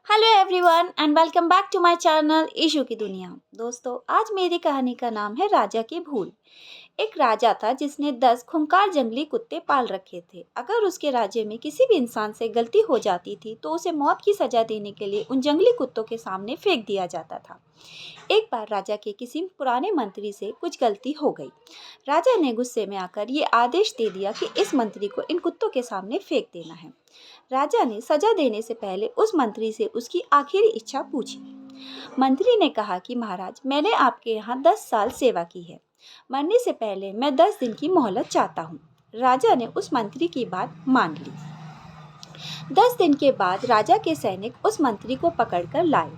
Hello everyone and welcome back to my channel Ishu की दुनिया। दोस्तों, आज मेरी कहानी का नाम है राजा की भूल। एक राजा था जिसने 10 खूंखार जंगली कुत्ते पाल रखे थे। अगर उसके राज्य में किसी भी इंसान से गलती हो जाती थी तो उसे मौत की सजा देने के लिए उन जंगली कुत्तों के सामने फेंक दिया जाता था। एक बार राजा के किसी पुराने मंत्री से कुछ गलती हो गई। राजा ने गुस्से में आकर ये आदेश दे दिया कि इस मंत्री को इन कुत्तों के सामने फेंक देना है। राजा ने सजा देने से पहले उस मंत्री से उसकी आखिरी इच्छा पूछी। मंत्री ने कहा कि महाराज, मैंने आपके यहाँ 10 साल सेवा की है। मरने से पहले मैं 10 दिन की मोहलत चाहता हूँ। राजा ने उस मंत्री की बात मान ली। 10 दिन के बाद राजा के सैनिक उस मंत्री को पकड़कर लाए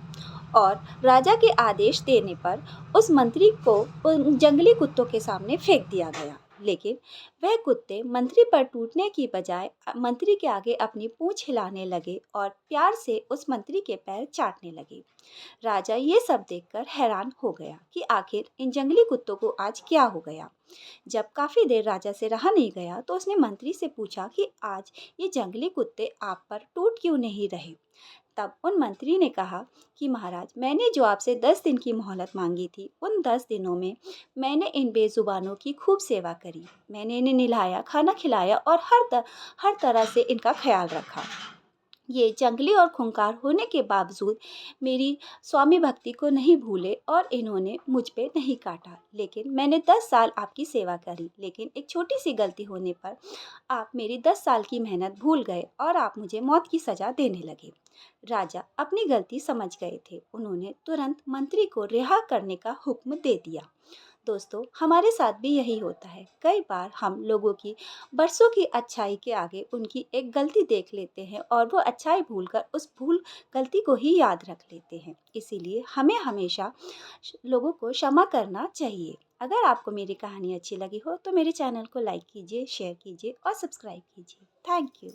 और राजा के आदेश देने पर उस मंत्री को उन जंगली कुत्तों के सामने फेंक दिया गया। लेकिन वह कुत्ते मंत्री पर टूटने की बजाय मंत्री के आगे अपनी पूंछ हिलाने लगे और प्यार से उस मंत्री के पैर चाटने लगे। राजा ये सब देखकर हैरान हो गया कि आखिर इन जंगली कुत्तों को आज क्या हो गया। जब काफी देर राजा से रहा नहीं गया तो उसने मंत्री से पूछा कि आज ये जंगली कुत्ते आप पर टूट क्यों नहीं रहे। तब उन मंत्री ने कहा कि महाराज, मैंने जो आपसे 10 दिन की मोहलत मांगी थी, उन 10 दिनों में मैंने इन बेजुबानों की खूब सेवा करी। मैंने इन्हें नहलाया, खाना खिलाया और हर तरह से इनका ख्याल रखा। ये जंगली और खूंखार होने के बावजूद मेरी स्वामी भक्ति को नहीं भूले और इन्होंने मुझ पे नहीं काटा। लेकिन मैंने 10 साल आपकी सेवा करी, लेकिन एक छोटी सी गलती होने पर आप मेरी 10 साल की मेहनत भूल गए और आप मुझे मौत की सजा देने लगे। राजा अपनी गलती समझ गए थे। उन्होंने तुरंत मंत्री को रिहा करने का हुक्म दे दिया। दोस्तों, हमारे साथ भी यही होता है। कई बार हम लोगों की बरसों की अच्छाई के आगे उनकी एक गलती देख लेते हैं और वो अच्छाई भूलकर उस गलती को ही याद रख लेते हैं। इसीलिए हमें हमेशा लोगों को क्षमा करना चाहिए। अगर आपको मेरी कहानी अच्छी लगी हो तो मेरे चैनल को लाइक कीजिए, शेयर कीजिए और सब्सक्राइब कीजिए। Thank you.